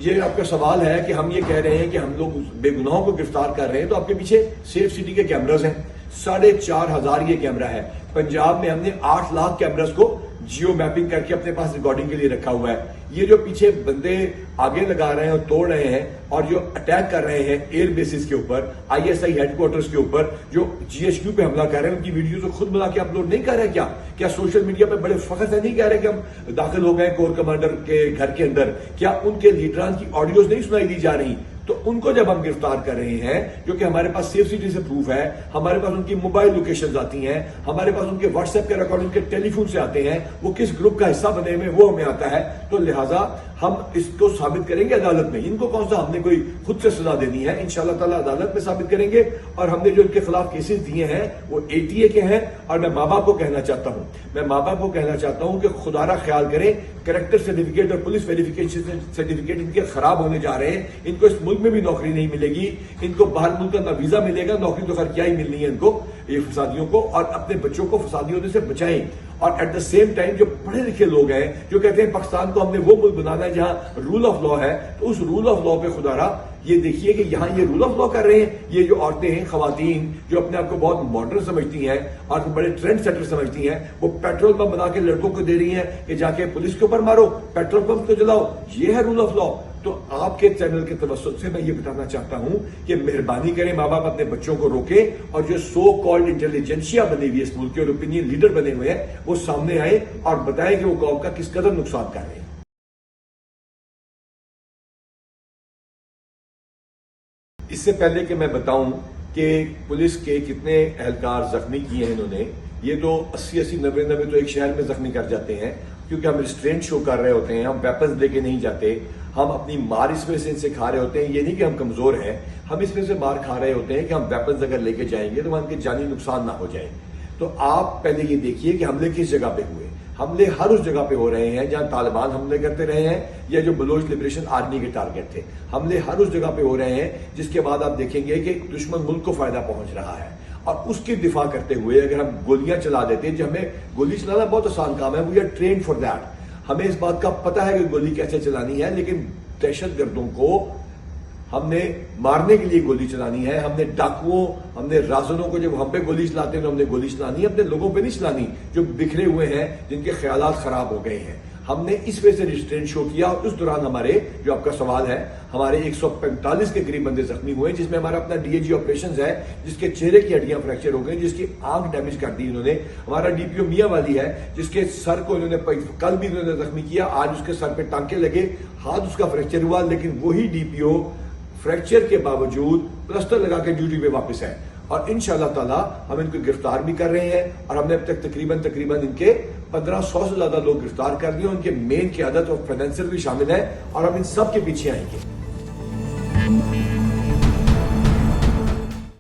یہ آپ کا سوال ہے کہ ہم یہ کہہ رہے ہیں کہ ہم لوگ بے گناہوں کو گرفتار کر رہے ہیں، تو آپ کے پیچھے سیف سٹی کے کیمراز ہیں، 4,500 یہ کیمرہ ہے۔ پنجاب میں ہم نے 8 لاکھ کیمراز کو جیو میپنگ کر کے اپنے پاس ریکارڈنگ کے لیے رکھا ہوا ہے۔ یہ جو پیچھے بندے آگے لگا رہے ہیں اور توڑ رہے ہیں اور جو اٹیک کر رہے ہیں ایئر بیسز کے اوپر، ISI ہیڈ کوارٹرز کے اوپر، جو GHQ پہ حملہ کر رہے ہیں، ان کی ویڈیوز خود بنا کے اپلوڈ نہیں کر رہے کیا سوشل میڈیا پہ بڑے فخر سے نہیں کہہ رہے کہ ہم داخل ہو گئے کور کمانڈر کے گھر کے اندر؟ کیا ان کے لیڈران کی آڈیوز نہیں سنائی دی جا رہی؟ تو ان کو جب ہم گرفتار کر رہے ہیں، جو کہ ہمارے پاس سیف سٹی سے پروف ہے، ہمارے پاس ان کی موبائل لوکیشنز آتی ہیں، ہمارے پاس ان کے واٹس ایپ کے ریکارڈ، ان کے ٹیلی فون سے آتے ہیں، وہ کس گروپ کا حصہ بنے ہوئے وہ ہمیں آتا ہے، تو لہٰذا ہم اس کو ثابت کریں گے عدالت میں۔ ان کو کون سا ہم نے کوئی خود سے سزا دینی ہے؟ انشاءاللہ تعالیٰ عدالت میں ثابت کریں گے۔ اور ہم نے جو ان کے خلاف کیسز دیے ہیں وہ ATA کے ہیں، اور میں ماں باپ کو کہنا چاہتا ہوں کہ خدا را خیال کریں، کریکٹر سرٹیفکیٹ اور پولیس ویریفیکیشن سرٹیفکیٹ ان کے خراب ہونے جا رہے ہیں۔ ان کو اس ملک میں بھی نوکری نہیں ملے گی، ان کو باہر ملک کا نہ ویزا ملے گا، نوکری تو خیر کیا ہی ملنی ہے ان کو، یہ فسادیوں کو، اور اپنے بچوں کو فسادی ہونے سے بچائیں۔ اور ایٹ دا سیم ٹائم جو پڑھے لکھے لوگ ہیں جو کہتے ہیں پاکستان کو ہم نے وہ ملک بنانا ہے جہاں رول آف لا ہے، تو اس رول آف لا پہ خدا را یہ دیکھیے کہ یہاں یہ رول آف لا کر رہے ہیں یہ جو عورتیں ہیں، خواتین جو اپنے آپ کو بہت ماڈرن سمجھتی ہیں اور بڑے ٹرینڈ سیٹر سمجھتی ہیں، وہ پیٹرول پمپ بنا کے لڑکوں کو دے رہی ہیں کہ جا کے پولیس کے اوپر مارو، پیٹرول پمپ کو جلاؤ، یہ ہے رول آف لا۔ تو آپ کے چینل کے توسط سے میں یہ بتانا چاہتا ہوں کہ مہربانی کریں، ماں باپ اپنے بچوں کو روکیں، اور جو سو کالڈ انٹیلیجنسیا بنی ہوئی ہے اس ملک کے اور اوپینین لیڈر بنے ہوئے ہیں، وہ سامنے آئے اور بتائیں کہ وہ قوم کا کس قدر نقصان کر رہے ہیں۔ اس سے پہلے کہ میں بتاؤں کہ پولیس کے کتنے اہلکار زخمی کیے ہیں انہوں نے، یہ تو 80 90 تو ایک شہر میں زخمی کر جاتے ہیں، کیونکہ ہم ریسٹرینٹ شو کر رہے ہوتے ہیں، ہم ویپنز لے کے نہیں جاتے، ہم اپنی مار اس میں سے ان سے کھا رہے ہوتے ہیں۔ یہ نہیں کہ ہم کمزور ہیں، ہم اس میں سے مار کھا رہے ہوتے ہیں کہ ہم ویپنز اگر لے کے جائیں گے تو وہاں ان کے جانی نقصان نہ ہو جائے۔ تو آپ پہلے یہ دیکھیے کہ حملے کس جگہ پہ ہوئے۔ حملے ہر اس جگہ پہ ہو رہے ہیں جہاں طالبان حملے کرتے رہے ہیں یا جو بلوچ لبریشن آرمی کے ٹارگٹ تھے، حملے ہر اس جگہ پہ ہو رہے ہیں جس کے بعد آپ دیکھیں گے کہ دشمن ملک کو فائدہ پہنچ رہا ہے، اور اس کی دفاع کرتے ہوئے اگر ہم گولیاں چلا دیتے ہیں، جو ہمیں گولی چلانا بہت آسان کام ہے، we are trained for that, ہمیں اس بات کا پتہ ہے کہ گولی کیسے چلانی ہے، لیکن دہشت گردوں کو ہم نے مارنے کے لیے گولی چلانی ہے، ہم نے ڈاکوؤں، ہم نے رازنوں کو جب ہم پہ گولی چلاتے ہیں تو ہم نے گولی چلانی ہے، اپنے لوگوں پہ نہیں چلانی جو بکھرے ہوئے ہیں، جن کے خیالات خراب ہو گئے ہیں۔ ہم نے اس وجہ سے ریسٹرینٹ شو کیا، اور اس دوران ہمارے جو آپ کا سوال ہے، ہمارے 145 کے قریب بندے زخمی ہوئے، جس میں ہمارا اپنا DAG آپریشنز ہے، جس کے چہرے کی ہڈیاں فریکچر ہو گئی، جس کی آنکھ ڈیمیج کر دی انہوں نے، ہمارا DPO میاں والی ہے جس کے سر کو انہوں نے کل بھی انہوں نے زخمی کیا، آج اس کے سر پہ ٹانکے لگے، ہاتھ اس کا فریکچر ہوا، لیکن وہی DPO فریکچر کے باوجود پلسٹر لگا کے ڈیوٹی پہ واپس ہے، اور انشاءاللہ تعالی ہم ان کو گرفتار بھی کر رہے ہیں، اور ہم نے اب تک تقریباً ان کے 1500 سے زیادہ لوگ گرفتار کر لیے، ان کے مین قیادت اور فائنینسر بھی شامل ہیں، اور ہم ان سب کے پیچھے آئیں گے۔